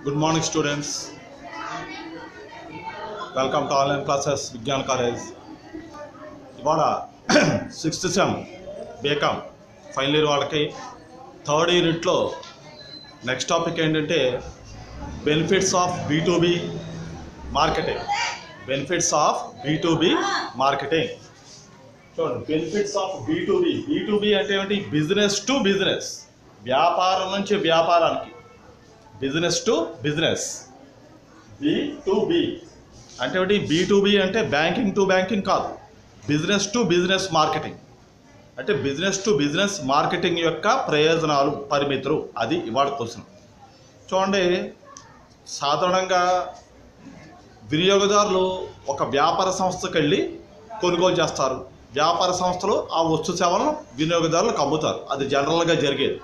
Good morning, students. Welcome to online classes, Vigyan College. ఇవాళ 6th sem BCom final year వాళ్ళకి third యూనిట్లో next topic ఏంటంటే benefits of B2B marketing. Benefits of B2B marketing. చూడండి, benefits of B2B అంటే ఏంటి? Business to business, వ్యాపారం నుంచి వ్యాపారానికి. బిజినెస్ టు బిజినెస్, B2B అంటే ఏంటి? B2B అంటే బ్యాంకింగ్ టు బ్యాంకింగ్ కాదు, బిజినెస్ టు బిజినెస్ మార్కెటింగ్. అంటే బిజినెస్ టు బిజినెస్ మార్కెటింగ్ యొక్క ప్రయోజనాలు, పరిమితులు, అది ఇవాళ క్వశ్చన్. చూడండి, సాధారణంగా వినియోగదారులు ఒక వ్యాపార సంస్థకి వెళ్ళి కొనుగోలు చేస్తారు. వ్యాపార సంస్థలు ఆ వస్తు సేవలను వినియోగదారులకు అమ్ముతారు. అది జనరల్గా జరిగేది.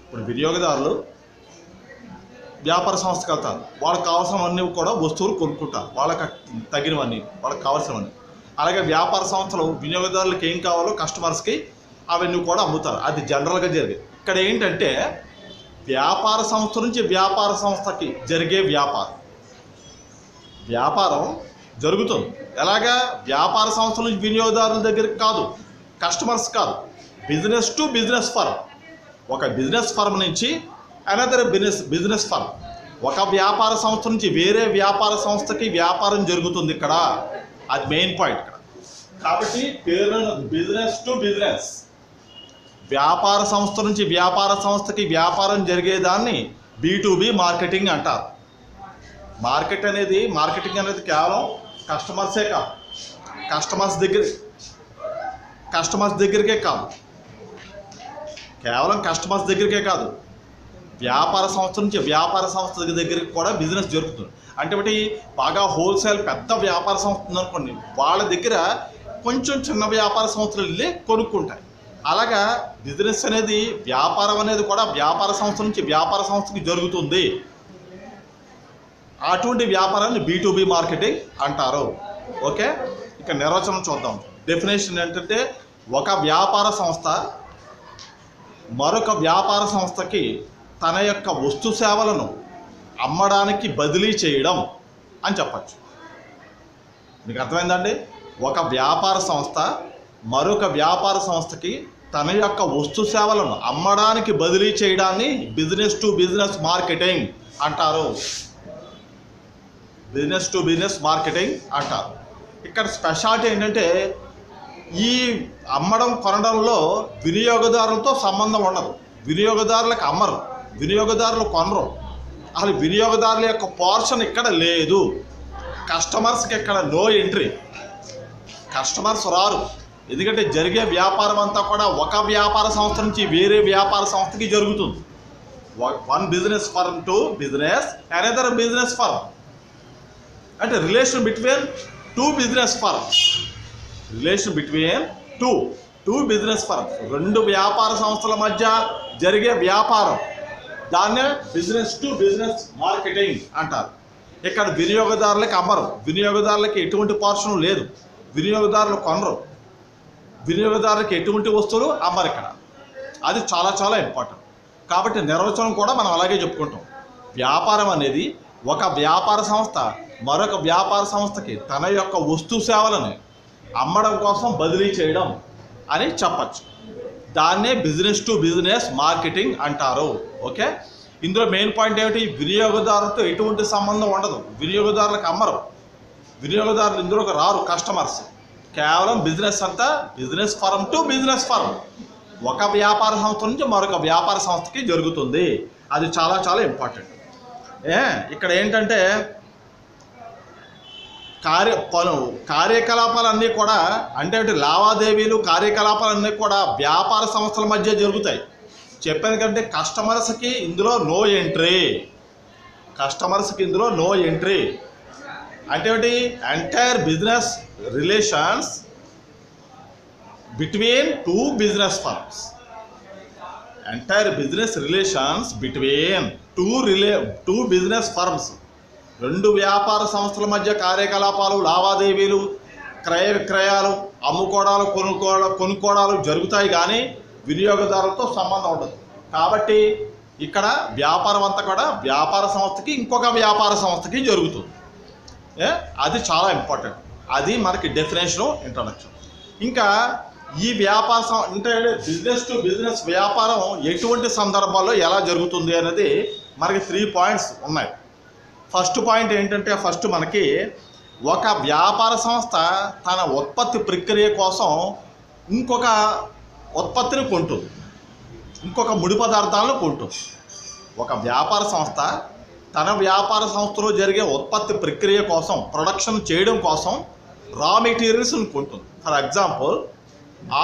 ఇప్పుడు వినియోగదారులు వ్యాపార సంస్థకి వెళ్తారు, వాళ్ళకి కావాల్సినవన్నీ కూడా వస్తువులు కొనుక్కుంటారు, వాళ్ళకి తగినవన్నీ, వాళ్ళకి కావాల్సినవన్నీ. అలాగే వ్యాపార సంస్థలు వినియోగదారులకు ఏం కావాలో కస్టమర్స్కి అవన్నీ కూడా అమ్ముతారు. అది జనరల్గా జరిగేది. ఇక్కడ ఏంటంటే వ్యాపార సంస్థ నుంచి వ్యాపార సంస్థకి జరిగే వ్యాపారం జరుగుతుంది. ఎలాగా? వ్యాపార సంస్థల నుంచి వినియోగదారుల దగ్గరికి కాదు, కస్టమర్స్ కాదు, బిజినెస్ టు బిజినెస్ ఫర్మ్. ఒక బిజినెస్ ఫర్మ్ నుంచి అనదర్ బిజినెస్ ఫర్మ్. ఒక వ్యాపార సంస్థ నుంచి వేరే వ్యాపార సంస్థకి వ్యాపారం జరుగుతుంది ఇక్కడ. అది మెయిన్ పాయింట్ ఇక్కడ. కాబట్టి పేరు బిజినెస్ టు బిజినెస్, వ్యాపార సంస్థ నుంచి వ్యాపార సంస్థకి వ్యాపారం జరిగేదాన్ని B2B మార్కెటింగ్ అంటారు. మార్కెటింగ్ అనేది కేవలం కస్టమర్సే కాదు, కస్టమర్స్ దగ్గరికే కాదు, కేవలం కస్టమర్స్ దగ్గరికే కాదు, వ్యాపార సంస్థ నుంచి వ్యాపార సంస్థ దగ్గరికి కూడా బిజినెస్ జరుగుతుంది. అంటే ఒకటి బాగా హోల్సేల్ పెద్ద వ్యాపార సంస్థ ఉందనుకోండి, వాళ్ళ దగ్గర కొంచెం చిన్న వ్యాపార సంస్థలు వెళ్ళి కొనుక్కుంటాయి. అలాగా బిజినెస్ అనేది, వ్యాపారం అనేది కూడా వ్యాపార సంస్థ నుంచి వ్యాపార సంస్థకి జరుగుతుంది. అటువంటి వ్యాపారాన్ని B2B మార్కెటింగ్ అంటారు. ఓకే, ఇక నిర్వచనం చూద్దాం. డెఫినేషన్ ఏంటంటే, ఒక వ్యాపార సంస్థ మరొక వ్యాపార సంస్థకి తన యొక్క వస్తు సేవలను అమ్మడానికి బదిలీ చేయడం అని చెప్పచ్చు. మీకు అర్థమైందండి? ఒక వ్యాపార సంస్థ మరొక వ్యాపార సంస్థకి తన యొక్క వస్తు సేవలను అమ్మడానికి బదిలీ చేయడాన్ని బిజినెస్ టు బిజినెస్ మార్కెటింగ్ అంటారు. బిజినెస్ టు బిజినెస్ మార్కెటింగ్ అంటారు. ఇక్కడ స్పెషాలిటీ ఏంటంటే, ఈ అమ్మడం కొనడంలో వినియోగదారులతో సంబంధం ఉండదు. వినియోగదారులకు అమ్మరు, వినియోగదారులు కొనరు. అసలు వినియోగదారుల యొక్క పోర్షన్ ఇక్కడ లేదు. కస్టమర్స్కి ఇక్కడ నో ఎంట్రీ, కస్టమర్స్ రారు. ఎందుకంటే జరిగే వ్యాపారం అంతా కూడా ఒక వ్యాపార సంస్థ నుంచి వేరే వ్యాపార సంస్థకి జరుగుతుంది. One business firm to business another business firm. అంటే relation between two business firms, relation between two business firms, రెండు వ్యాపార సంస్థల మధ్య జరిగే వ్యాపారం, దాన్నే బిజినెస్ టు బిజినెస్ మార్కెటింగ్ అంటారు. ఇక్కడ వినియోగదారులకి అమ్మరు, వినియోగదారులకి ఎటువంటి పోర్షన్ లేదు, వినియోగదారులు కొనరు, వినియోగదారులకి ఎటువంటి వస్తువులు అమ్మరు ఇక్కడ. అది చాలా చాలా ఇంపార్టెంట్. కాబట్టి నిర్వచనం కూడా మనం అలాగే చెప్పుకుంటాం. వ్యాపారం అనేది ఒక వ్యాపార సంస్థ మరొక వ్యాపార సంస్థకి తన యొక్క వస్తు సేవలను అమ్మడం కోసం బదిలీ చేయడం అని చెప్పచ్చు. దాన్నే బిజినెస్ టు బిజినెస్ మార్కెటింగ్ అంటారు. ఓకే, ఇందులో మెయిన్ పాయింట్ ఏమిటి? వినియోగదారులతో ఎటువంటి సంబంధం ఉండదు, వినియోగదారులకు అమ్మరు, వినియోగదారులు ఇందులోకి రారు, కస్టమర్స్. కేవలం బిజినెస్ అంతా business firm to business firm, ఒక వ్యాపార సంస్థ నుంచి మరొక వ్యాపార సంస్థకి జరుగుతుంది. అది చాలా చాలా ఇంపార్టెంట్. ఇక్కడ ఏంటంటే కార్యకలాపాలన్నీ కూడా, అంటే లావాదేవీలు, కార్యకలాపాలన్నీ కూడా వ్యాపార సంస్థల మధ్య జరుగుతాయి. చెప్పాను కంటే కస్టమర్స్కి ఇందులో నో ఎంట్రీ, కస్టమర్స్కి ఇందులో నో ఎంట్రీ. అంటే entire business relations between two business firms, entire business relations between two business firms, రెండు వ్యాపార సంస్థల మధ్య కార్యకలాపాలు, లావాదేవీలు, క్రయ విక్రయాలు, అమ్ముకోవడాలు, కొనుక్కోవడాలు జరుగుతాయి, కానీ వినియోగదారులతో సంబంధం ఉండదు. కాబట్టి ఇక్కడ వ్యాపారం అంతా కూడా వ్యాపార సంస్థకి ఇంకొక వ్యాపార సంస్థకి జరుగుతుంది. అది చాలా ఇంపార్టెంట్. అది మనకి డెఫినేషను, ఇంట్రడక్షన్. ఇంకా ఈ వ్యాపార అంటే బిజినెస్ టు బిజినెస్ వ్యాపారం ఎటువంటి సందర్భాల్లో ఎలా జరుగుతుంది అనేది మనకి 3 పాయింట్స్ ఉన్నాయి. ఫస్ట్ పాయింట్ ఏంటంటే, ఫస్ట్ మనకి ఒక వ్యాపార సంస్థ తన ఉత్పత్తి ప్రక్రియ కోసం ఇంకొక ఉత్పత్తిని కొంటుంది, ఇంకొక ముడి పదార్థాలను కొంటుంది. ఒక వ్యాపార సంస్థ తన వ్యాపార సంస్థలో జరిగే ఉత్పత్తి ప్రక్రియ కోసం, ప్రొడక్షన్ చేయడం కోసం రా మెటీరియల్స్ని కొంటుంది. ఫర్ ఎగ్జాంపుల్,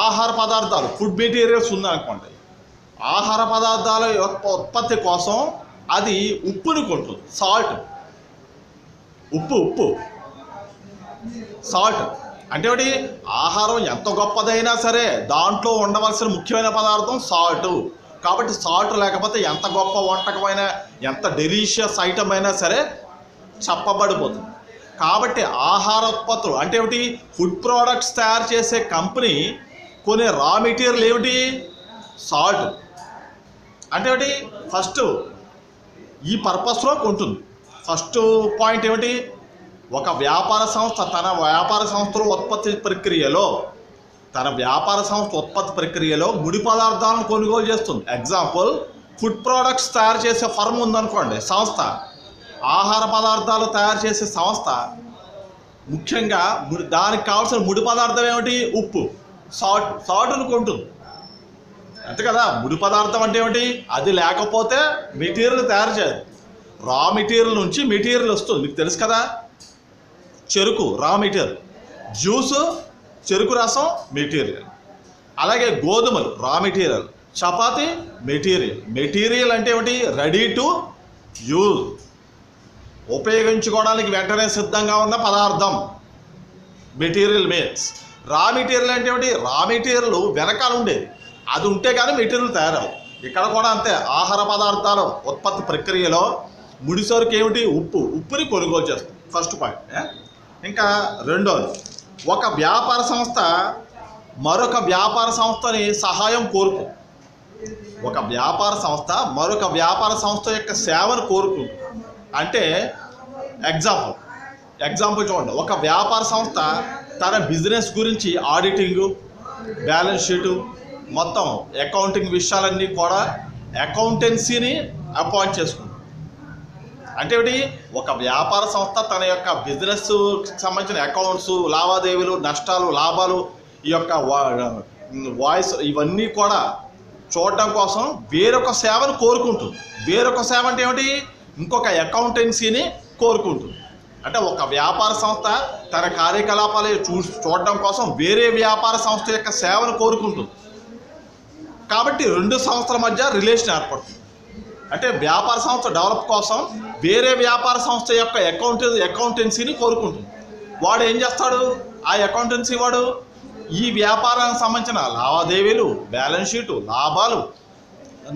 ఆహార పదార్థాలు, ఫుడ్ మెటీరియల్స్ ఉందనుకోండి, ఆహార పదార్థాల యొక్క ఉత్పత్తి కోసం అది ఉప్పుని కొంటుంది. ఉప్పు సాల్ట్ అంటే ఒకటి, ఆహారం ఎంత గొప్పదైనా సరే దాంట్లో ఉండవలసిన ముఖ్యమైన పదార్థం సాల్ట్. కాబట్టి సాల్ట్ లేకపోతే ఎంత గొప్ప వంటకమైన, ఎంత డెలీషియస్ ఐటమ్ అయినా సరే చెప్పబడిపోతుంది. కాబట్టి ఆహార ఉత్పత్తులు అంటే ఏమిటి, ఫుడ్ ప్రోడక్ట్స్ తయారు చేసే కంపెనీ కొనే రా మెటీరియల్ ఏమిటి, సాల్ట్. అంటే ఏమిటి, ఫస్ట్ ఈ పర్పస్లో కొంటుంది. ఫస్ట్ పాయింట్ ఏమిటి, ఒక వ్యాపార సంస్థ తన వ్యాపార సంస్థలో ఉత్పత్తి ప్రక్రియలో ముడి పదార్థాలను కొనుగోలు చేస్తుంది. ఎగ్జాంపుల్, ఫుడ్ ప్రోడక్ట్స్ తయారు చేసే ఫర్మ్ ఉందనుకోండి, సంస్థ, ఆహార పదార్థాలు తయారు చేసే సంస్థ, ముఖ్యంగా దానికి కావాల్సిన ముడి పదార్థం ఏమిటి, ఉప్పు, సాల్ట్ను కొంటుంది. అంతే కదా. ముడి పదార్థం అంటే ఏమిటి, అది లేకపోతే మెటీరియల్ తయారు చేయదు. రా మెటీరియల్ నుంచి మెటీరియల్ వస్తుంది, మీకు తెలుసు కదా. చెరుకు రా మెటీరియల్, జ్యూసు, చెరుకు రసం మెటీరియల్. అలాగే గోధుమలు రా మెటీరియల్, చపాతీ మెటీరియల్ అంటే ఏమిటి, రెడీ టు యూజ్, ఉపయోగించుకోవడానికి వెంటనే సిద్ధంగా ఉన్న పదార్థం, మెటీరియల్ మీన్స్. రా మెటీరియల్ అంటే ఏమిటి, రా మెటీరియల్ వెనకాల ఉండేది, అది ఉంటే కానీ మెటీరియల్ తయారవు. ఇక్కడ కూడా అంతే. ఆహార పదార్థాల ఉత్పత్తి ప్రక్రియలో ముడిసరుకు ఏమిటి, ఉప్పుని కొనుగోలు చేస్తుంది. First point. ఇంకా రెండోది, ఒక వ్యాపార సంస్థ మరొక వ్యాపార సంస్థని సహాయం కోరుకుంటుంది. ఒక వ్యాపార సంస్థ మరొక వ్యాపార సంస్థ యొక్క సేవను కోరుకుంటుంది. అంటే ఎగ్జాంపుల్ చూడండి, ఒక వ్యాపార సంస్థ తన బిజినెస్ గురించి ఆడిటింగు, బ్యాలెన్స్ షీటు, మొత్తం అకౌంటింగ్ విషయాలన్నీ కూడా అకౌంటెన్సీని అపాయింట్ చేసుకుంటుంది. అంటే ఏమిటి, ఒక వ్యాపార సంస్థ తన యొక్క బిజినెస్ సంబంధించిన అకౌంట్స్, లావాదేవీలు, నష్టాలు, లాభాలు, ఈ యొక్క వాయిస్, ఇవన్నీ కూడా చూడటం కోసం వేరొక సేవను కోరుకుంటుంది. వేరొక సేవ అంటే ఏమిటి, ఇంకొక అకౌంటెన్సీని కోరుకుంటుంది. అంటే ఒక వ్యాపార సంస్థ తన కార్యకలాపాలు చూడటం కోసం వేరే వ్యాపార సంస్థ యొక్క సేవను కోరుకుంటుంది. కాబట్టి రెండు సంస్థల మధ్య రిలేషన్ ఏర్పడుతుంది. అంటే వ్యాపార సంస్థ డెవలప్ కోసం వేరే వ్యాపార సంస్థ యొక్క అకౌంటెన్సీని కోరుకుంటుంది. వాడు ఏం చేస్తాడు, ఆ అకౌంటెన్సీ వాడు ఈ వ్యాపారానికి సంబంధించిన లావాదేవీలు, బ్యాలెన్స్ షీటు, లాభాలు,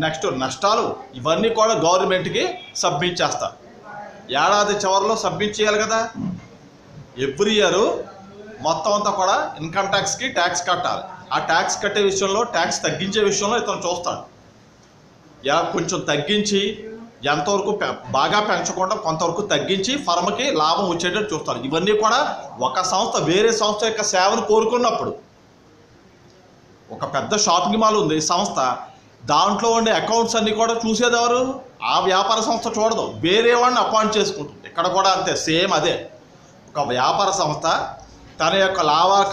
నెక్స్ట్ నష్టాలు, ఇవన్నీ కూడా గవర్నమెంట్కి సబ్మిట్ చేస్తారు. ఏడాది చివరిలో సబ్మిట్ చేయాలి కదా. ఎవ్రీ ఇయర్ మొత్తం అంతా కూడా ఇన్కమ్ ట్యాక్స్కి ట్యాక్స్ కట్టాలి. ఆ ట్యాక్స్ కట్టే విషయంలో, ట్యాక్స్ తగ్గించే విషయంలో ఇతను చూస్తాడు. కొంచెం తగ్గించి, ఎంతవరకు బాగా పెంచకుండా కొంతవరకు తగ్గించి ఫర్మ్కి లాభం వచ్చేటట్టు చూస్తారు. ఇవన్నీ కూడా ఒక సంస్థ వేరే సంస్థ యొక్క సేవను కోరుకున్నప్పుడు, ఒక పెద్ద షాపింగ్ మాల్ ఉంది సంస్థ, దాంట్లో ఉండే అకౌంట్స్ అన్నీ కూడా చూసేది ఎవరు, ఆ వ్యాపార సంస్థ చూడదు, వేరే వాడిని అపాయింట్ చేసుకుంటుంది. ఇక్కడ కూడా అంతే, సేమ్ అదే. ఒక వ్యాపార సంస్థ తన యొక్క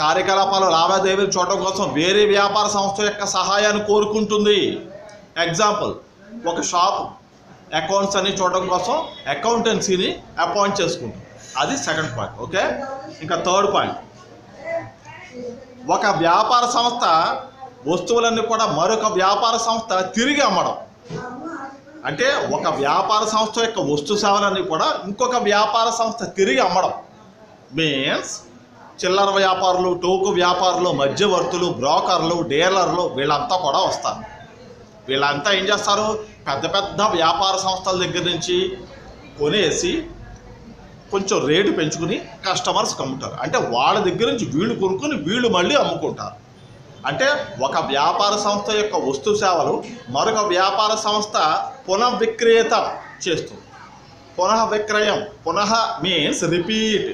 కార్యకలాపాలు, లావాదేవీలు చూడటం కోసం వేరే వ్యాపార సంస్థ యొక్క సహాయాన్ని కోరుకుంటుంది. ఎగ్జాంపుల్, ఒక షాప్ అకౌంట్స్ అన్ని చూడడం కోసం అకౌంటెన్సీని అపాయింట్ చేసుకుంటుంది. అది సెకండ్ పాయింట్. ఓకే. ఇంకా థర్డ్ పాయింట్, ఒక వ్యాపార సంస్థ వస్తువులన్నీ కూడా మరొక వ్యాపార సంస్థ తిరిగి అమ్మడం. అంటే ఒక వ్యాపార సంస్థ యొక్క వస్తు సేవలన్నీ కూడా ఇంకొక వ్యాపార సంస్థ తిరిగి అమ్మడం మీన్స్, చిల్లర వ్యాపారులు, టోకు వ్యాపారులు, మధ్యవర్తులు, బ్రోకర్లు, డీలర్లు, వీళ్ళంతా కూడా వస్తారు. వీళ్ళంతా ఏం చేస్తారు, పెద్ద పెద్ద వ్యాపార సంస్థల దగ్గర నుంచి కొనేసి కొంచెం రేటు పెంచుకుని కస్టమర్స్కి అమ్ముతారు. అంటే వాళ్ళ దగ్గర నుంచి వీళ్ళు కొనుక్కొని వీళ్ళు మళ్ళీ అమ్ముకుంటారు. అంటే ఒక వ్యాపార సంస్థ యొక్క వస్తు సేవలు మరొక వ్యాపార సంస్థ పునఃవిక్రేత చేస్తుంది. పునః విక్రయం, పునః మీన్స్ రిపీట్,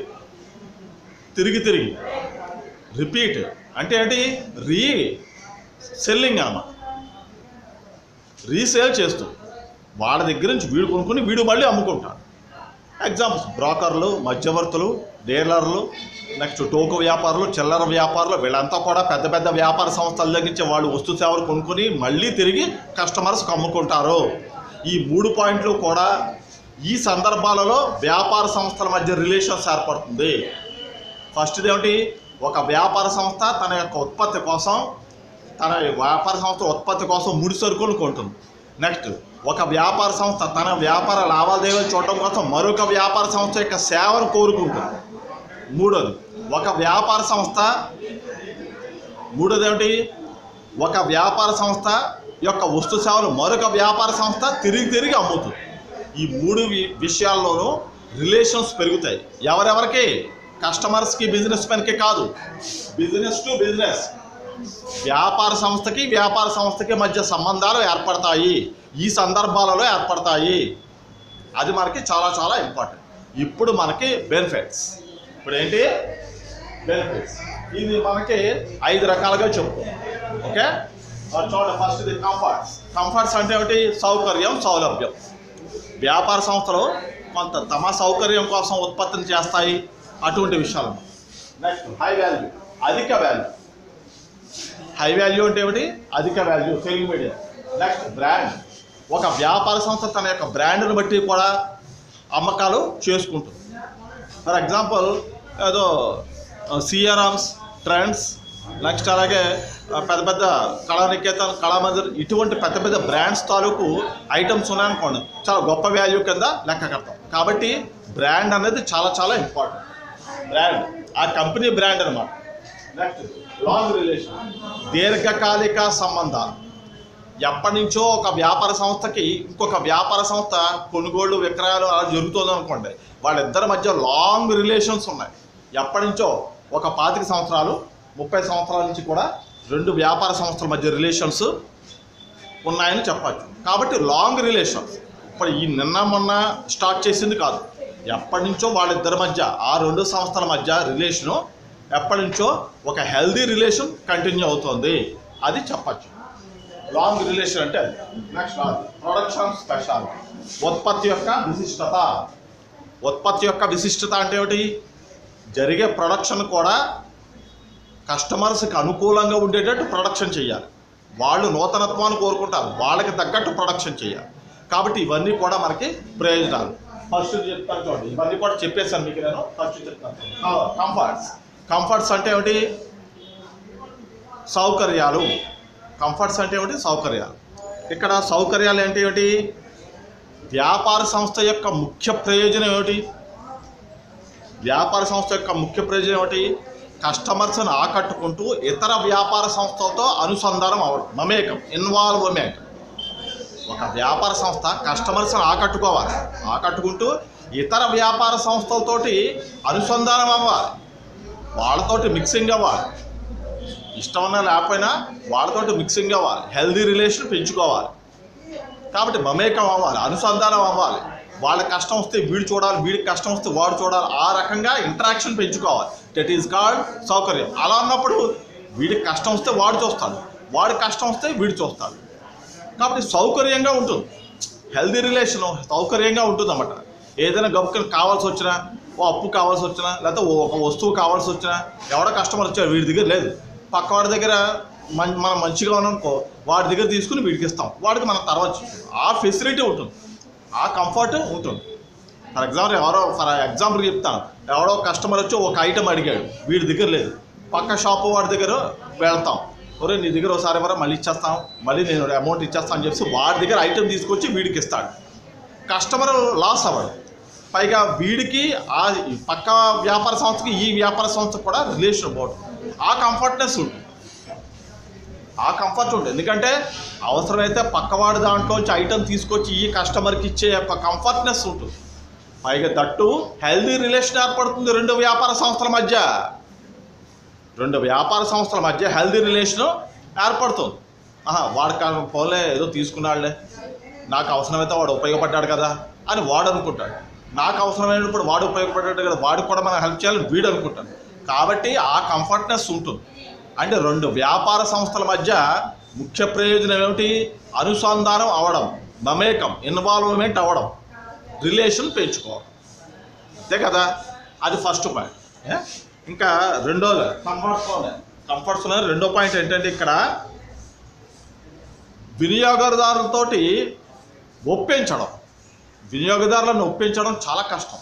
తిరిగి రిపీట్ అంటే ఏంటి, సెల్లింగ్ అన్నమాట. రీసేల్ చేస్తూ వాళ్ళ దగ్గర నుంచి వీడు కొనుక్కొని వీడు మళ్ళీ అమ్ముకుంటాడు. ఎగ్జాంపుల్స్ బ్రోకర్లు, మధ్యవర్తులు, డీలర్లు, నెక్స్ట్ టోకు వ్యాపారులు, చిల్లర వ్యాపారులు, వీళ్ళంతా కూడా పెద్ద పెద్ద వ్యాపార సంస్థల దగ్గర నుంచి వాళ్ళు వస్తు సేవలు కొనుక్కొని మళ్ళీ తిరిగి కస్టమర్స్కి అమ్ముకుంటారు. ఈ 3 పాయింట్లు కూడా ఈ సందర్భాలలో వ్యాపార సంస్థల మధ్య రిలేషన్స్ ఏర్పడుతుంది. ఫస్ట్ది ఏమిటి, ఒక వ్యాపార సంస్థ తన యొక్క ఉత్పత్తి కోసం, తన వ్యాపార సంస్థ ఉత్పత్తి కోసం ముడి సరుకులు కొంటుంది. నెక్స్ట్ ఒక వ్యాపార సంస్థ తన వ్యాపార లావాదేవీలు చూడటం కోసం మరొక వ్యాపార సంస్థ యొక్క సేవను కోరుకుంటుంది. మూడోది ఏమిటి, ఒక వ్యాపార సంస్థ యొక్క వస్తు సేవలు మరొక వ్యాపార సంస్థ తిరిగి అమ్ముతుంది. ఈ 3 విషయాల్లోనూ రిలేషన్స్ పెరుగుతాయి. ఎవరెవరికి, కస్టమర్స్కి, బిజినెస్ మెన్కి కాదు, బిజినెస్ టు బిజినెస్, వ్యాపార సంస్థకి మధ్య సంబంధాలు ఏర్పడతాయి. ఈ సందర్భాలలో ఏర్పడతాయి. అది మనకి చాలా చాలా ఇంపార్టెంట్. ఇప్పుడు మనకి బెనిఫిట్స్. ఇప్పుడు ఏంటి, బెనిఫిట్స్. ఇది మనకి 5 రకాలుగా చెప్పుకోం. ఓకే, చూడండి. ఫస్ట్ ఇది కంఫర్ట్స్ అంటే ఏమిటి, సౌకర్యం, సౌలభ్యం. వ్యాపార సంస్థలు కొంత తమ సౌకర్యం కోసం ఉత్పత్తిని చేస్తాయి, అటువంటి విషయాలు. నెక్స్ట్ హై వాల్యూ, అధిక వాల్యూ. హై వాల్యూ అంటే ఏమిటి, అధిక value, Telugu medium. Next brand. ఒక వ్యాపార సంస్థ తన యొక్క బ్రాండ్ను బట్టి కూడా అమ్మకాలు చేసుకుంటుంది. ఫర్ ఎగ్జాంపుల్ ఏదో సిఆర్ఎమ్స్, ట్రెండ్స్, నెక్స్ట్ అలాగే పెద్ద పెద్ద కళానికేతన్, కళామందిర్, ఇటువంటి పెద్ద పెద్ద బ్రాండ్స్ తాలూకు ఐటమ్స్ ఉన్నాయనుకోండి, చాలా గొప్ప వాల్యూ కింద లెక్క కడతాం. కాబట్టి బ్రాండ్ అనేది చాలా చాలా ఇంపార్టెంట్. బ్రాండ్, ఆ కంపెనీ బ్రాండ్ అన్నమాట. నెక్స్ట్ లాంగ్ రిలేషన్, దీర్ఘకాలిక సంబంధాలు. ఎప్పటి నుంచో ఒక వ్యాపార సంస్థకి ఇంకొక వ్యాపార సంస్థ కొనుగోళ్లు విక్రయాలు అలా జరుగుతుంది అనుకోండి, వాళ్ళిద్దరి మధ్య లాంగ్ రిలేషన్స్ ఉన్నాయి. ఎప్పటి నుంచో ఒక 25 సంవత్సరాలు 30 సంవత్సరాల నుంచి కూడా 2 వ్యాపార సంస్థల మధ్య రిలేషన్స్ ఉన్నాయని చెప్పచ్చు. కాబట్టి లాంగ్ రిలేషన్స్ ఇప్పుడు ఈ నిన్న మొన్న స్టార్ట్ చేసింది కాదు, ఎప్పటి నుంచో వాళ్ళిద్దరి మధ్య, ఆ 2 సంస్థల మధ్య రిలేషను ఎప్పటి నుంచో ఒక హెల్దీ రిలేషన్ కంటిన్యూ అవుతుంది, అది చెప్పచ్చు. లాంగ్ రిలేషన్ అంటే. నెక్స్ట్ ప్రొడక్షన్ స్పెషాలిటీ, ఉత్పత్తి యొక్క విశిష్టత అంటే ఏమిటి, జరిగే ప్రొడక్షన్ కూడా కస్టమర్స్కి అనుకూలంగా ఉండేటట్టు ప్రొడక్షన్ చేయాలి. వాళ్ళు నూతనత్వాన్ని కోరుకుంటారు, వాళ్ళకి తగ్గట్టు ప్రొడక్షన్ చేయాలి. కాబట్టి ఇవన్నీ కూడా మనకి ప్రయోజనాలు. ఫస్ట్ చెప్తాను చూడండి, ఇవన్నీ కూడా చెప్పేసాను మీకు నేను. ఫస్ట్ చెప్తాను కంఫర్ట్స్ అంటే ఏమిటి, సౌకర్యాలు. కంఫర్ట్స్ అంటే ఏమిటి, సౌకర్యాలు. ఇక్కడ సౌకర్యాలు అంటే ఏమిటి, వ్యాపార సంస్థ యొక్క ముఖ్య ప్రయోజనం ఏమిటి, కస్టమర్స్ని ఆకట్టుకుంటూ ఇతర వ్యాపార సంస్థలతో అనుసంధానం అవ్వడం, మమేకం, ఇన్వాల్వ్మెంట్. ఒక వ్యాపార సంస్థ కస్టమర్స్ని ఆకట్టుకుంటూ ఇతర వ్యాపార సంస్థలతోటి అనుసంధానం అవ్వాలి, వాళ్ళతోటి మిక్సింగ్ అవ్వాలి. ఇష్టమన్నా లేకపోయినా వాళ్ళతోటి మిక్సింగ్ అవ్వాలి, హెల్దీ రిలేషన్ పెంచుకోవాలి. కాబట్టి మమేకం అవ్వాలి, అనుసంధానం అవ్వాలి. వాళ్ళ కష్టం వస్తే వీడు చూడాలి, వీడికి కష్టం వస్తే వాడు చూడాలి, ఆ రకంగా ఇంటరాక్షన్ పెంచుకోవాలి. దట్ ఈజ్ కాల్డ్ సౌకర్యం. అలా అన్నప్పుడు వీడికి కష్టం వస్తే వాడు చూస్తాడు, వాడికి కష్టం వస్తే వీడు చూస్తాడు. కాబట్టి సౌకర్యంగా ఉంటుంది, హెల్దీ రిలేషన్ సౌకర్యంగా ఉంటుంది అన్నమాట. ఏదైనా గబుక్కని కావాల్సి వచ్చినా, ఓ అప్పు కావాల్సి వచ్చినా, లేకపోతే ఒక వస్తువు కావాల్సి వచ్చినా, ఎవడో కస్టమర్ వచ్చాడు వీడి దగ్గర లేదు, పక్కవాడి దగ్గర మనం మంచిగా ఉన్నామనుకో, వాడి దగ్గర తీసుకుని వీడికి ఇస్తాం, వాడికి మనం తర్వాత ఆ ఫెసిలిటీ ఉంటుంది, ఆ కంఫర్ట్ ఉంటుంది. ఫర్ ఎగ్జాంపుల్ చెప్తాను, ఎవడో కస్టమర్ వచ్చి ఒక ఐటమ్ అడిగాడు, వీడి దగ్గర లేదు, పక్క షాపు వాడి దగ్గర వెళ్తాం, ఒరే నీ దగ్గర ఒకసారి ఎవరో మళ్ళీ ఇచ్చేస్తాం, మళ్ళీ నేను అమౌంట్ ఇచ్చేస్తాను అని చెప్పి వాడి దగ్గర ఐటమ్ తీసుకొచ్చి వీడికి ఇస్తాడు. కస్టమర్ లాస్ అవ్వడు, పైగా వీడికి ఆ పక్క వ్యాపార సంస్థకి ఈ వ్యాపార సంస్థ కూడా రిలేషన్ బాగుంటుంది. ఆ కంఫర్ట్నెస్ ఉంటుంది, ఎందుకంటే అవసరమైతే పక్కవాడి దాంట్లోంచి ఐటమ్ తీసుకొచ్చి ఈ కస్టమర్కి ఇచ్చే యొక్క కంఫర్ట్నెస్ ఉంటుంది. పైగా దట్టు హెల్దీ రిలేషన్ ఏర్పడుతుంది 2 వ్యాపార సంస్థల మధ్య. రెండు వ్యాపార సంస్థల మధ్య హెల్దీ రిలేషను ఏర్పడుతుంది. వాడు పోలే ఏదో తీసుకున్నాడులే, నాకు అవసరమైతే వాడు ఉపయోగపడ్డాడు కదా అని వాడు అనుకుంటాడు, నాకు అవసరమైనప్పుడు వాడు ఉపయోగపడ్డాడు కదా, వాడికి కూడా మనం హెల్ప్ చేయాలని వీడు అనుకుంటాడు. కాబట్టి ఆ కంఫర్ట్నెస్ ఉంటుంది. అంటే రెండు వ్యాపార సంస్థల మధ్య ముఖ్య ప్రయోజనం ఏమిటి? అనుసంధానం అవ్వడం, మమేకం, ఇన్వాల్వ్మెంట్ అవ్వడం, రిలేషన్ పెంచుకోవడం, అంతే కదా. అది ఫస్ట్ పాయింట్. ఇంకా రెండోది కంఫర్ట్స్లో రెండో పాయింట్ ఏంటంటే, ఇక్కడ వినియోగదారులతోటి వినియోగదారులను ఒప్పించడం చాలా కష్టం.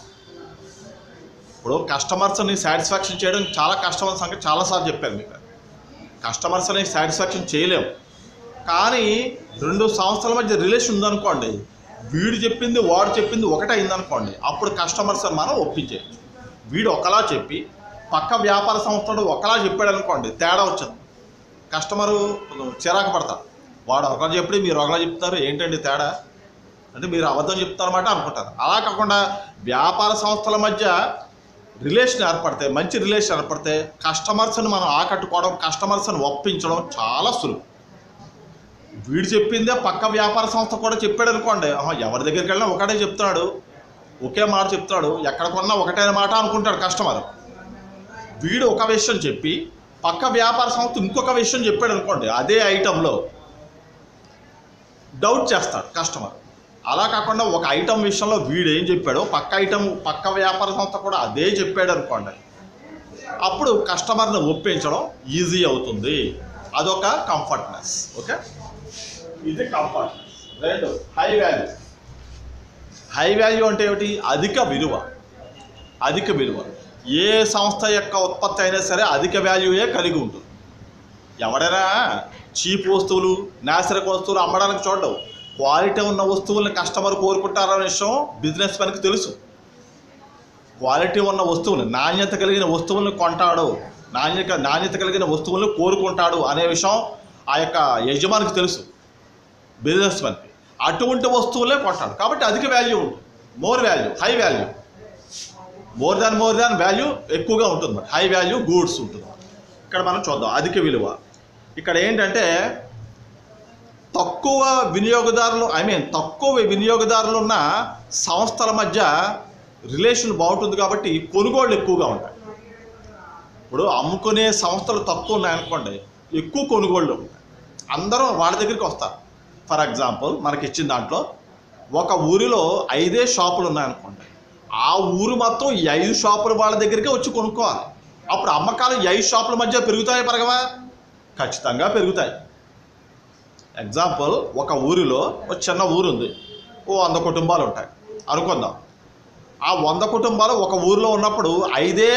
ఇప్పుడు కస్టమర్స్ని సాటిస్ఫాక్షన్ చేయడం చాలా కష్టమైన సంగతి చాలాసార్లు చెప్పాను మీకు. కస్టమర్స్ని సాటిస్ఫాక్షన్ చేయలేము. కానీ రెండు సంస్థల మధ్య రిలేషన్ ఉందనుకోండి, వీడు చెప్పింది వాడు చెప్పింది ఒకటే అయిందనుకోండి, అప్పుడు కస్టమర్స్ని మనం ఒప్పించేయచ్చు. వీడు ఒకలా చెప్పి పక్క వ్యాపార సంస్థలు ఒకలా చెప్పాడు అనుకోండి, తేడా వచ్చింది. కస్టమరు చిరాకు పడతారు, వాడు ఒకలా చెప్పి మీరు ఒకలా చెప్తారు, ఏంటండి తేడా అంటే మీరు అబద్ధం చెప్తారన్నమాట అనుకుంటారు. అలా కాకుండా వ్యాపార సంస్థల మధ్య రిలేషన్ ఏర్పడితే, మంచి రిలేషన్ ఏర్పడితే కస్టమర్స్ని మనం ఆకట్టుకోవడం, కస్టమర్స్ని ఒప్పించడం చాలా సులువు. వీడు చెప్పిందే పక్క వ్యాపార సంస్థ కూడా చెప్పాడు అనుకోండి, ఎవరి దగ్గరికి వెళ్ళినా ఒకటే చెప్తున్నాడు, ఒకే మాట చెప్తున్నాడు, ఎక్కడ కొన్నా ఒకటే మాట అనుకుంటాడు కస్టమర్. వీడు ఒక విషయం చెప్పి పక్క వ్యాపార సంస్థ ఇంకొక విషయం చెప్పాడు అనుకోండి, అదే ఐటెంలో డౌట్ చేస్తాడు కస్టమర్. అలా కాకుండా ఒక ఐటెం విషయంలో వీడు ఏం చెప్పాడో పక్క వ్యాపార సంస్థ కూడా అదే చెప్పాడు అనుకోండి, అప్పుడు కస్టమర్ని ఒప్పించడం ఈజీ అవుతుంది. అదొక కంఫర్ట్నెస్. ఓకే, ఇది కంఫర్ట్నెస్. రెండు, హై వాల్యూ. హై వాల్యూ అంటే ఏమిటి? అధిక విలువ. ఏ సంస్థ యొక్క ఉత్పత్తి అయినా సరే అధిక వాల్యూయే కలిగి ఉంటుంది. ఎవడైనా చీప్ వస్తువులు, నాసిరక వస్తువులు అమ్మడానికి చూడవు. క్వాలిటీ ఉన్న వస్తువుల్ని కస్టమర్ కోరుకుంటారనే విషయం బిజినెస్ మ్యాన్కి తెలుసు. క్వాలిటీ ఉన్న వస్తువులు, నాణ్యత కలిగిన వస్తువులను కొంటాడు, నాణ్యత కలిగిన వస్తువులను కోరుకుంటాడు అనే విషయం ఆ యొక్క యజమానికి తెలుసు, బిజినెస్ మ్యాన్కి. అటువంటి వస్తువులే కొంటాడు. కాబట్టి అధిక వాల్యూ ఉంటుంది. High value, more than value ఎక్కువగా ఉంటుంది. హై వాల్యూ గూడ్స్ ఉంటుంది. ఇక్కడ మనం చూద్దాం అధిక విలువ. ఇక్కడ ఏంటంటే తక్కువ వినియోగదారులు ఉన్న సంస్థల మధ్య రిలేషన్ బాగుంటుంది కాబట్టి కొనుగోళ్ళు ఎక్కువగా ఉంటాయి. ఇప్పుడు అమ్ముకునే సంస్థలు తక్కువ ఉన్నాయనుకోండి, ఎక్కువ కొనుగోళ్ళు ఉంటాయి, అందరూ వాళ్ళ దగ్గరికి వస్తారు. ఫర్ ఎగ్జాంపుల్ మనకి ఇచ్చిన దాంట్లో ఒక ఊరిలో 5 షాపులు ఉన్నాయనుకోండి, ఆ ఊరు మొత్తం ఈ 5 షాపులు వాళ్ళ దగ్గరికి వచ్చి కొనుక్కోవాలి. అప్పుడు అమ్మకాలు 5 షాపుల మధ్య పెరుగుతాయి, పెరగవా? ఖచ్చితంగా పెరుగుతాయి. ఎగ్జాంపుల్, ఒక ఊరిలో ఒక చిన్న ఊరు ఉంది, 100 కుటుంబాలు ఉంటాయి అనుకుందాం. ఆ 100 కుటుంబాలు ఒక ఊరిలో ఉన్నప్పుడు 5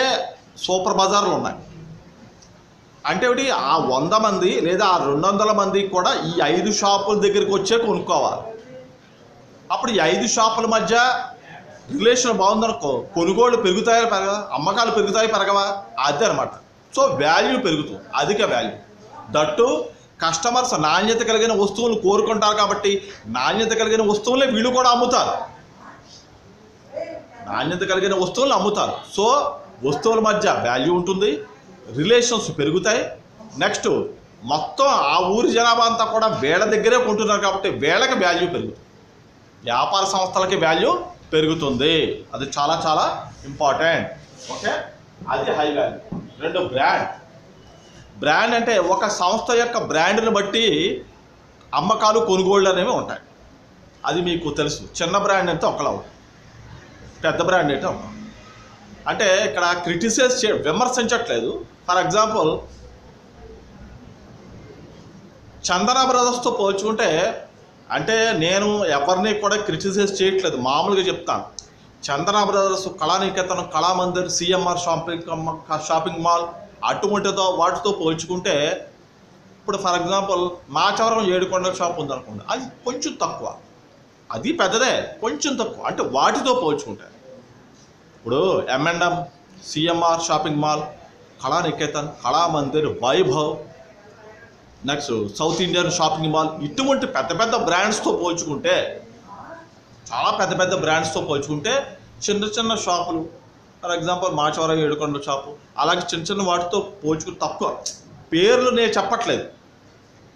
సూపర్ బజార్లు ఉన్నాయి. అంటే ఏమిటి? ఆ 100 మంది లేదా ఆ 200 మంది కూడా ఈ 5 షాపుల దగ్గరికి వచ్చే కొనుక్కోవాలి. అప్పుడు ఈ 5 షాపుల మధ్య రిలేషన్ బాగుందనుకో, కొనుగోళ్ళు పెరుగుతాయా పెరగవా? అమ్మకాలు పెరుగుతాయి పెరగవా? అదే అనమాట. సో వాల్యూ పెరుగుతుంది, అధిక వాల్యూ. దట్టు కస్టమర్స్ నాణ్యత కలిగిన వస్తువులు కోరుకుంటారు కాబట్టి నాణ్యత కలిగిన వస్తువులే వీళ్ళు కూడా అమ్ముతారు. సో వస్తువుల మధ్య వాల్యూ ఉంటుంది, రిలేషన్స్ పెరుగుతాయి. నెక్స్ట్ మొత్తం ఆ ఊరి జనాభా అంతా కూడా వీళ్ళ దగ్గరే కొంటున్నారు కాబట్టి వీళ్ళకి వాల్యూ పెరుగుతుంది, వ్యాపార సంస్థలకి వాల్యూ పెరుగుతుంది. అది చాలా చాలా ఇంపార్టెంట్. ఓకే, అది హై వాల్యూ. రెండు, బ్రాండ్ అంటే ఒక సంస్థ యొక్క బ్రాండ్ని బట్టి అమ్మకాలు కొనుగోళ్ళు అనేవి ఉంటాయి. అది మీకు తెలుసు. చిన్న బ్రాండ్ అంటే ఒకలా ఉంటుంది, పెద్ద బ్రాండ్ అంటే ఒక. అంటే ఇక్కడ విమర్శించట్లేదు. ఫర్ ఎగ్జాంపుల్ చందన బ్రదర్స్తో పోల్చుకుంటే, అంటే నేను ఎవరిని కూడా క్రిటిసైజ్ చేయట్లేదు, మామూలుగా చెప్తాను. Chandana brothers, Kalanikethanam, Kalamandir, CMR shopping mall వాటితో పోల్చుకుంటే, ఇప్పుడు ఫర్ ఎగ్జాంపుల్ మాచవరం 7 కొండల షాప్ ఉందనుకోండి, అది కొంచెం తక్కువ. అది పెద్దదే, కొంచెం తక్కువ. అంటే వాటితో పోల్చుకుంటే ఇప్పుడు M&M, CMR shopping mall, Kalaniketan, Kalamandir, Vaibhav, next south Indian shopping mall, ఇటువంటి పెద్ద పెద్ద బ్రాండ్స్తో పోల్చుకుంటే, చాలా పెద్ద పెద్ద బ్రాండ్స్తో పోల్చుకుంటే చిన్న చిన్న షాపులు, ఫర్ ఎగ్జాంపుల్ మాచవరం ఏడుకొండల షాపు, అలాగే చిన్న చిన్న వాటితో పోల్చుకుని తక్కువ పేర్లు నేను చెప్పట్లేదు.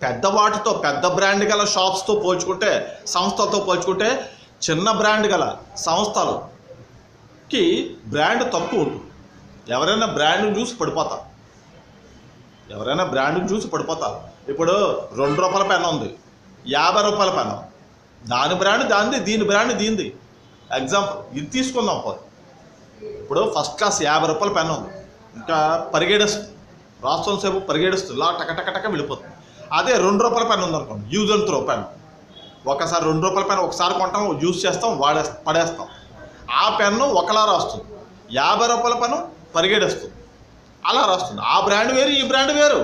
పెద్ద వాటితో పెద్ద బ్రాండ్ గల షాప్స్తో పోల్చుకుంటే, సంస్థలతో పోల్చుకుంటే చిన్న బ్రాండ్ గల సంస్థలకి బ్రాండ్ తక్కువ ఉంటుంది. ఎవరైనా బ్రాండ్ని చూసి పడిపోతారు. ఇప్పుడు ₹2 పెన్ ఉంది, ₹50 పెన్, దాని బ్రాండ్ దానిది, దీని బ్రాండ్ దీనిది. ఎగ్జాంపుల్ ఇది తీసుకుందాం. ఇప్పుడు ఫస్ట్ క్లాస్ ₹50 పెన్ ఉంది, ఇంకా పరిగెడేస్తుంది, రాష్ట్రం సేపు పరిగెడుస్తుంది, ఇలా టకటకటక వెళ్ళిపోతుంది. అదే ₹2 పెన్ ఉందనుకోండి, యూజ్ అండ్ త్రో పెన్. ఒకసారి ₹2 పెన్ ఒకసారి కొంటాం, యూజ్ చేస్తాం, పడేస్తాం. ఆ పెన్ను ఒకలా రాస్తుంది. ₹50 పెన్ను పరిగెడేస్తుంది, అలా రాస్తుంది. ఆ బ్రాండ్ వేరు, ఈ బ్రాండ్ వేరు.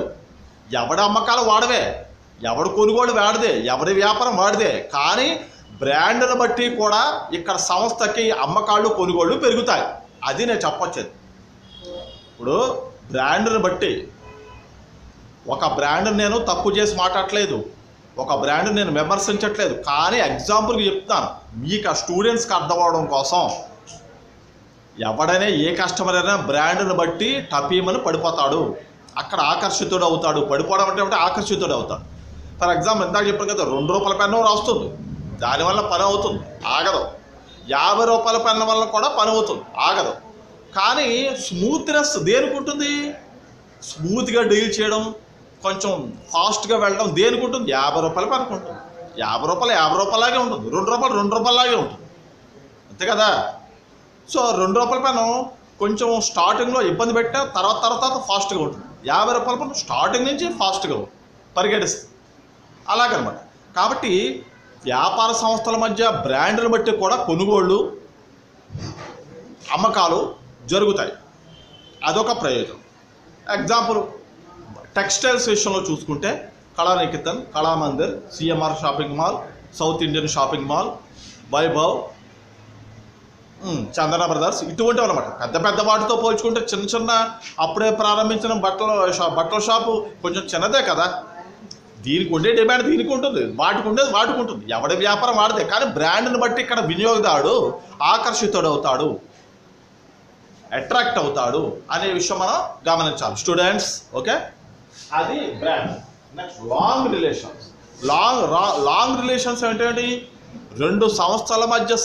ఎవడి అమ్మకాలు వాడవే, ఎవడు కొనుగోలు వాడిదే, ఎవరి వ్యాపారం వాడిదే. కానీ బ్రాండ్ను బట్టి కూడా ఇక్కడ సంస్థకి అమ్మకాలు కొనుగోళ్ళు పెరుగుతాయి. అది నేను చెప్పొచ్చేది. ఇప్పుడు బ్రాండ్ని బట్టి, ఒక బ్రాండ్ నేను తప్పు చేసి మాట్లాడట్లేదు, ఒక బ్రాండ్ నేను విమర్శించట్లేదు. కానీ ఎగ్జాంపుల్కి చెప్తాను, మీకు ఆ స్టూడెంట్స్కి అర్థం అవడం కోసం. ఎవడైనా ఏ కస్టమర్ అయినా బ్రాండ్ని బట్టి టపీమని పడిపోతాడు, అక్కడ ఆకర్షితుడు అవుతాడు. పడిపోవడం అంటే ఆకర్షితుడు అవుతాడు. ఫర్ ఎగ్జాంపుల్ ఇందాక చెప్పాను కదా, ₹2 పెన్ను రాస్తుంది, దానివల్ల పని అవుతుంది, ఆగదు. ₹50 పెన్ను వల్ల కూడా పని అవుతుంది, ఆగదు. కానీ స్మూత్నెస్ దేనికి ఉంటుంది? స్మూత్గా డీల్ చేయడం, కొంచెం ఫాస్ట్గా వెళ్ళడం దేనికి ఉంటుంది? ₹50 పెన్నుకు ఉంటుంది. ₹50 లాగే ఉంటుంది, ₹2 లాగే ఉంటుంది, అంతే కదా. సో ₹2 పెన్ను కొంచెం స్టార్టింగ్లో ఇబ్బంది పెట్టా, తర్వాత ఫాస్ట్గా ఉంటుంది. ₹50 పెన్ను స్టార్టింగ్ నుంచి ఫాస్ట్గా పరిగెడిస్తుంది, అలాగనమాట. కాబట్టి వ్యాపార సంస్థల మధ్య బ్రాండ్ని బట్టి కూడా కొనుగోళ్ళు, అమ్మకాలు జరుగుతాయి. అదొక ప్రయోజనం. ఎగ్జాంపుల్ టెక్స్టైల్స్ విషయంలో చూసుకుంటే Kalaniketan, Kalamandir, CMR shopping mall, south Indian shopping mall, Vaibhav, Chandana brothers, ఇటువంటివి అనమాట. పెద్ద వాటితో పోల్చుకుంటే చిన్న అప్పుడే ప్రారంభించిన బట్టల షాపు కొంచెం చిన్నదే కదా. దీనికి ఉండే డిమాండ్ దీనికి ఉంటుంది, వాటికి ఉండేది వాటికి ఉంటుంది. ఎవడి వ్యాపారం వాడితే. కానీ బ్రాండ్ని బట్టి ఇక్కడ వినియోగదారుడు ఆకర్షితుడు అవుతాడు, అట్రాక్ట్ అవుతాడు అనే విషయం మనం గమనించాలి స్టూడెంట్స్. ఓకే, అది brand. Next long relations. Long relations ఏంటంటే రెండు సంస్థల మధ్య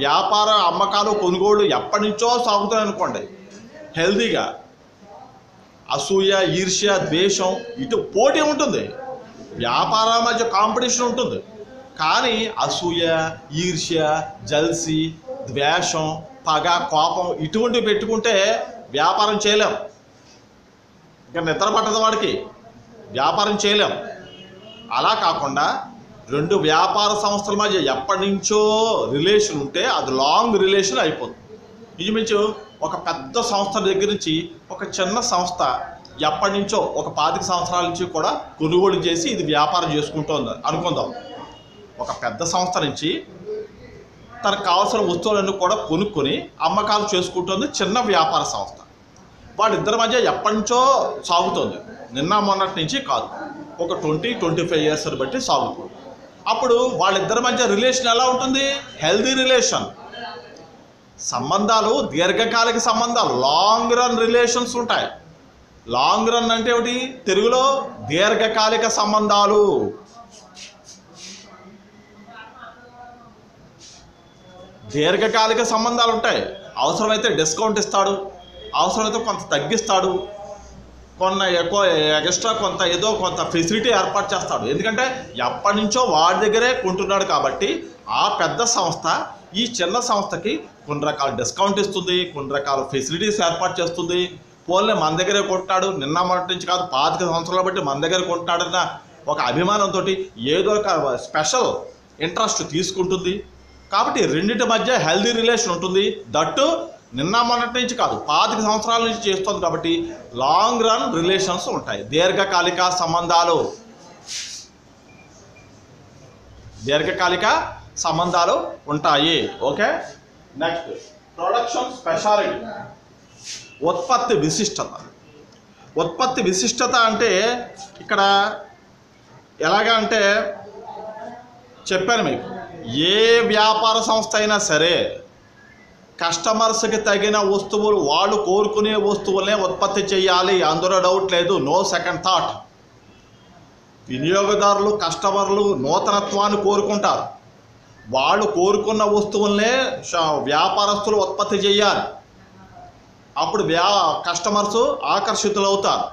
వ్యాపార అమ్మకాలు కొనుగోళ్ళు ఎప్పటి నుంచో సాగుతాయి అనుకోండి, హెల్దీగా. అసూయ, ఈర్ష్య, ద్వేషం, ఇటు పోటీ ఉంటుంది, వ్యాపారాల మధ్య కాంపిటీషన్ ఉంటుంది. కానీ అసూయ, ఈర్ష్య, జల్సీ, ద్వేషం, పగ, కోపం ఇటువంటివి పెట్టుకుంటే వ్యాపారం చేయలేం. ఇంకా నిద్ర పట్టదు వాడికి, వ్యాపారం చేయలేం. అలా కాకుండా రెండు వ్యాపార సంస్థల మధ్య ఎప్పటి నుంచో రిలేషన్ ఉంటే అది లాంగ్ రిలేషన్ అయిపోతుంది. ఇంచుమించు ఒక పెద్ద సంస్థ దగ్గర నుంచి ఒక చిన్న సంస్థ ఎప్పటి నుంచో ఒక 25 సంవత్సరాల నుంచి కూడా కొనుగోలు చేసి ఇది వ్యాపారం చేసుకుంటోంది అనుకుందాం. ఒక పెద్ద సంస్థ నుంచి తనకు కావాల్సిన వస్తువులన్నీ కూడా కొనుక్కొని అమ్మకాలు చేసుకుంటుంది చిన్న వ్యాపార సంస్థ. వాళ్ళిద్దరి మధ్య ఎప్పటి నుంచో సాగుతుంది, నిన్న మొన్నటి నుంచి కాదు, ఒక 20-25 ఇయర్స్ బట్టి సాగుతుంది. అప్పుడు వాళ్ళిద్దరి మధ్య రిలేషన్ ఎలా ఉంటుంది? Healthy relation. సంబంధాలు దీర్ఘకాలిక సంబంధాలు, లాంగ్ రన్ రిలేషన్స్ ఉంటాయి. లాంగ్ రన్ అంటే ఏమిటి తెలుగులో? దీర్ఘకాలిక సంబంధాలు. దీర్ఘకాలిక సంబంధాలు ఉంటాయి. అవసరమైతే డిస్కౌంట్ ఇస్తాడు, అవసరమైతే కొంత తగ్గిస్తాడు, కొన్న ఎక్కువ ఎక్స్ట్రా కొంత ఏదో కొంత ఫెసిలిటీ ఏర్పాటు చేస్తాడు. ఎందుకంటే ఎప్పటి నుంచో వాడి దగ్గరే కొంటున్నాడు కాబట్టి ఆ పెద్ద సంస్థ ఈ చిన్న సంస్థకి కొన్ని రకాల డిస్కౌంట్ ఇస్తుంది, కొన్ని రకాల ఫెసిలిటీస్ ఏర్పాటు చేస్తుంది. పోన్లే మన దగ్గరే కొంటున్నాడు, నిన్న మొదటి నుంచి కాదు 25 సంవత్సరాలు బట్టి మన దగ్గర కొంటున్నాడన్న ఒక అభిమానంతో ఏదో ఒక స్పెషల్ ఇంట్రెస్ట్ తీసుకుంటుంది. కాబట్టి రెండింటి మధ్య హెల్దీ రిలేషన్ ఉంటుంది. దట్టు నిన్న మొన్నటి నుంచి కాదు 25 సంవత్సరాల నుంచి చేస్తుంది కాబట్టి లాంగ్ రన్ రిలేషన్స్ ఉంటాయి, దీర్ఘకాలిక సంబంధాలు. దీర్ఘకాలిక సంబంధాలు ఉంటాయి. Okay, next production speciality. ఉత్పత్తి విశిష్టత. ఉత్పత్తి విశిష్టత అంటే ఇక్కడ ఎలాగా అంటే చెప్పాను మీకు, ఏ వ్యాపార సంస్థ అయినా సరే కస్టమర్స్కి తగిన వస్తువులు, వాళ్ళు కోరుకునే వస్తువులనే ఉత్పత్తి చేయాలి, అందులో డౌట్ లేదు, నో సెకండ్ థాట్. వినియోగదారులు, కస్టమర్లు నూతనత్వాన్ని కోరుకుంటారు. వాళ్ళు కోరుకున్న వస్తువులనే వ్యాపారస్తులు ఉత్పత్తి చేయాలి. అప్పుడు కస్టమర్స్ ఆకర్షితులు అవుతారు,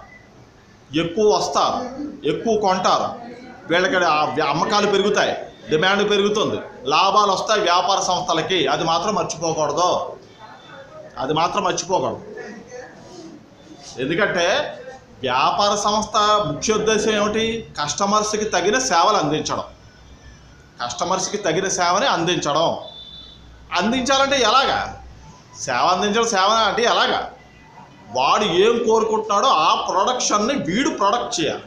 ఎక్కువ వస్తారు, ఎక్కువ కొంటారు, వీళ్ళకి అమ్మకాలు పెరుగుతాయి, డిమాండ్ పెరుగుతుంది, లాభాలు వస్తాయి వ్యాపార సంస్థలకి. అది మాత్రం మర్చిపోకూడదు, అది మాత్రం మర్చిపోకూడదు. ఎందుకంటే వ్యాపార సంస్థ ముఖ్య ఉద్దేశం ఏమిటి? కస్టమర్స్కి తగిన సేవలు అందించడం. కస్టమర్స్కి తగిన సేవని అందించడం. అందించాలంటే ఎలాగా? సేవ అందించడం, సేవ అంటే ఎలాగా? వాడు ఏం కోరుకుంటున్నాడో ఆ ప్రొడక్షన్ని వీడు ప్రొడక్ట్ చేయాలి.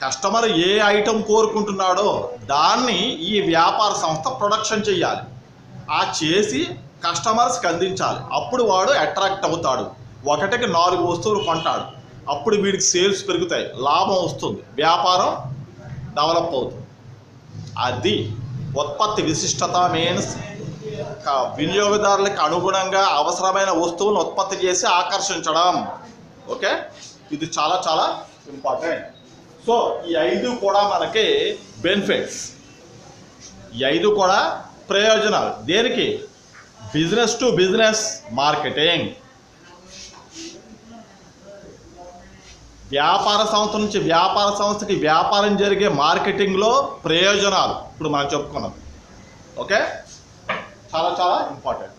కస్టమర్ ఏ ఐటెం కోరుకుంటున్నాడో దాన్ని ఈ వ్యాపార సంస్థ ప్రొడక్షన్ చేయాలి. ఆ చేసి కస్టమర్స్కి అందించాలి. అప్పుడు వాడు అట్రాక్ట్ అవుతాడు, ఒకటికి 4 వస్తువులు కొంటాడు. అప్పుడు వీడికి సేల్స్ పెరుగుతాయి, లాభం వస్తుంది, వ్యాపారం డెవలప్ అవుతుంది. అది ఉత్పత్తి విశిష్టత మీన్స్ వినియోగదారులకు అనుగుణంగా అవసరమైన వస్తువులను ఉత్పత్తి చేసి ఆకర్షించడం. ఓకే, ఇది చాలా చాలా ఇంపార్టెంట్. సో ఈ 5 కూడా మనకి బెనిఫిట్స్, ఈ 5 కూడా ప్రయోజనాలు. దేనికి? Business to business marketing. వ్యాపార సంస్థ నుంచి వ్యాపార సంస్థకి వ్యాపారం జరిగే మార్కెటింగ్లో ప్రయోజనాలు ఇప్పుడు మనం చెప్పుకున్నాం. ఓకే, చాలా చాలా ఇంపార్టెంట్.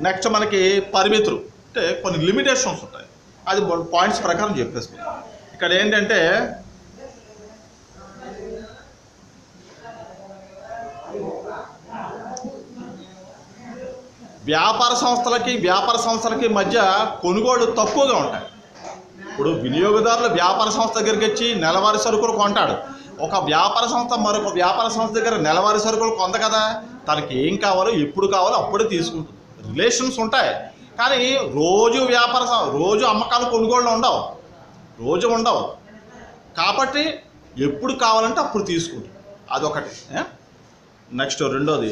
నెక్స్ట్ మనకి పరిమితులు, అంటే కొన్ని లిమిటేషన్స్ ఉంటాయి. అది పాయింట్స్ ప్రకారం చెప్పేసుకుంటాం. ఇక్కడ ఏంటంటే వ్యాపార సంస్థలకి మధ్య కొనుగోళ్లు తక్కువగా ఉంటాయి. ఇప్పుడు వినియోగదారులు వ్యాపార సంస్థ దగ్గరికి వచ్చి నెలవారీ సరుకులు కొంటాడు. ఒక వ్యాపార సంస్థ మరొక వ్యాపార సంస్థ దగ్గర నెలవారీ సరుకులు కొంద కదా, తనకి ఏం కావాలో ఎప్పుడు కావాలో అప్పుడే తీసుకుంటుంది. రిలేషన్స్ ఉంటాయి, కానీ రోజు అమ్మకాలు కొనుగోళ్ళు ఉండవు. కాబట్టి ఎప్పుడు కావాలంటే అప్పుడు తీసుకుంటుంది. అదొకటి. నెక్స్ట్ రెండోది,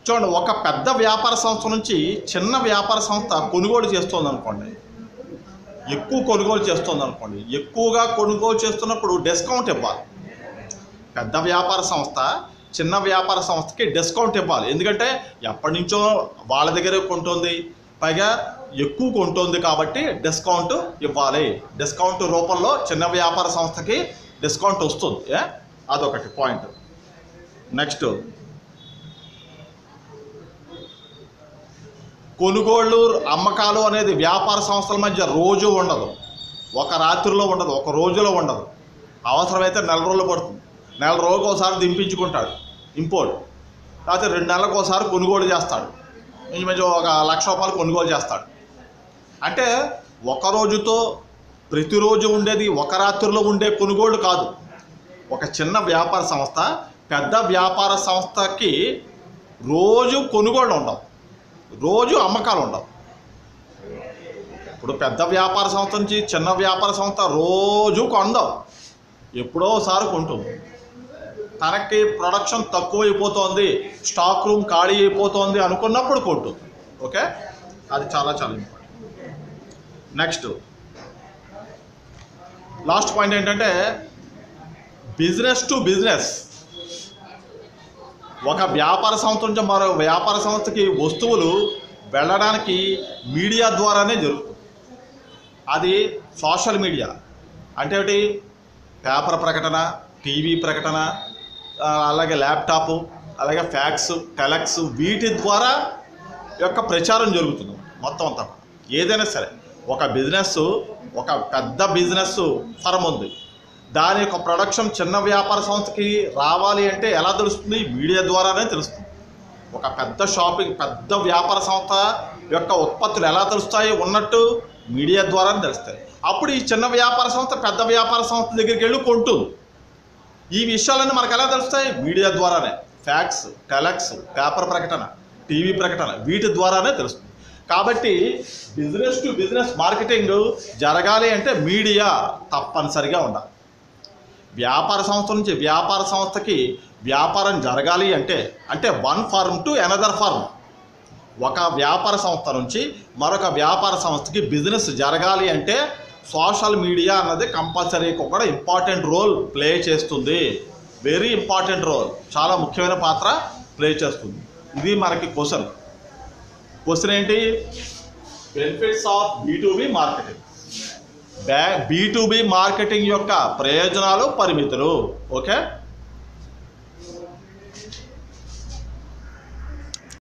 చూడండి, ఒక పెద్ద వ్యాపార సంస్థ నుంచి చిన్న వ్యాపార సంస్థ కొనుగోలు చేస్తుంది అనుకోండి, ఎక్కువగా కొనుగోలు చేస్తున్నప్పుడు డిస్కౌంట్ ఇవ్వాలి. పెద్ద వ్యాపార సంస్థ చిన్న వ్యాపార సంస్థకి డిస్కౌంట్ ఇవ్వాలి. ఎందుకంటే ఎప్పటి నుంచో వాళ్ళ దగ్గరే కొంటుంది, పైగా ఎక్కువ కొంటుంది, కాబట్టి డిస్కౌంట్ ఇవ్వాలి. డిస్కౌంట్ రూపంలో చిన్న వ్యాపార సంస్థకి డిస్కౌంట్ వస్తుంది. అదొకటి పాయింట్. నెక్స్ట్, కొనుగోళ్ళు అమ్మకాలు అనేది వ్యాపార సంస్థల మధ్య రోజు ఉండదు, ఒక రాత్రిలో ఉండదు, ఒక రోజులో ఉండదు. అవసరమైతే 4 రోజులు పడుతుంది. 4 రోజులకు ఒకసారి దింపించుకుంటాడు ఇంపోర్ట్, లేకపోతే 2 నెలలకు ఒకసారి కొనుగోలు చేస్తాడు. ఈ మధ్య ఒక ₹1,00,000 కొనుగోలు చేస్తాడు. అంటే ఒక రోజుతో ప్రతిరోజు ఉండేది, ఒక రాత్రిలో ఉండే కొనుగోళ్ళు కాదు. ఒక చిన్న వ్యాపార సంస్థ పెద్ద వ్యాపార సంస్థకి రోజు కొనుగోళ్ళు ఉండవు, రోజు అమ్మకాలు ఉండవు. ఇప్పుడు పెద్ద వ్యాపార సంస్థ నుంచి చిన్న వ్యాపార సంస్థ రోజు కొండవు, ఎప్పుడో ఒకసారి కొంటుంది. తనకి ప్రొడక్షన్ తక్కువ అయిపోతుంది, స్టాక్ రూమ్ ఖాళీ అయిపోతుంది అనుకున్నప్పుడు కొంటుంది. ఓకే, అది చాలా చాలా ఇంపార్టెంట్. నెక్స్ట్ లాస్ట్ పాయింట్ ఏంటంటే బిజినెస్ టు బిజినెస్. ఒక వ్యాపార సంస్థ నుంచి మరో వ్యాపార సంస్థకి వస్తువులు వెళ్ళడానికి మీడియా ద్వారానే జరుగుతుంది. అది సోషల్ మీడియా అంటే ఒకటి పేపర్ ప్రకటన, టీవీ ప్రకటన, అలాగే ల్యాప్టాప్, అలాగే ఫ్యాక్స్, టెలెక్స్, వీటి ద్వారా యొక్క ప్రచారం జరుగుతుంది మొత్తం అంతా. ఏదైనా సరే ఒక బిజినెస్, ఒక పెద్ద బిజినెస్ ఫర్మ్ ఉంది, దాని యొక్క ప్రొడక్షన్ చిన్న వ్యాపార సంస్థకి రావాలి అంటే ఎలా తెలుస్తుంది? మీడియా ద్వారానే తెలుస్తుంది. ఒక పెద్ద వ్యాపార సంస్థ యొక్క ఉత్పత్తులు ఎలా తెలుస్తాయి? ఉన్నట్టు మీడియా ద్వారానే తెలుస్తాయి. అప్పుడు ఈ చిన్న వ్యాపార సంస్థ పెద్ద వ్యాపార సంస్థ దగ్గరికి వెళ్ళి కొంటుంది. ఈ విషయాలన్నీ మనకు ఎలా తెలుస్తాయి? మీడియా ద్వారానే. ఫ్యాక్స్, టెలెక్స్, పేపర్ ప్రకటన, టీవీ ప్రకటన, వీటి ద్వారానే తెలుస్తుంది. కాబట్టి బిజినెస్ టు బిజినెస్ మార్కెటింగ్ జరగాలి అంటే మీడియా తప్పనిసరిగా ఉండాలి. వ్యాపార సంస్థ నుంచి వ్యాపార సంస్థకి వ్యాపారం జరగాలి అంటే one firm to another firm, ఒక వ్యాపార సంస్థ నుంచి మరొక వ్యాపార సంస్థకి బిజినెస్ జరగాలి అంటే సోషల్ మీడియా అన్నది కంపల్సరీగా కూడా ఇంపార్టెంట్ రోల్ ప్లే చేస్తుంది. వెరీ ఇంపార్టెంట్ రోల్, చాలా ముఖ్యమైన పాత్ర ప్లే చేస్తుంది. ఇది మనకి క్వశ్చన్ ఏంటి? Benefits of B2B marketing. B2B marketing యొక్క ప్రయోజనాలు, పరిమితులు. ఓకే.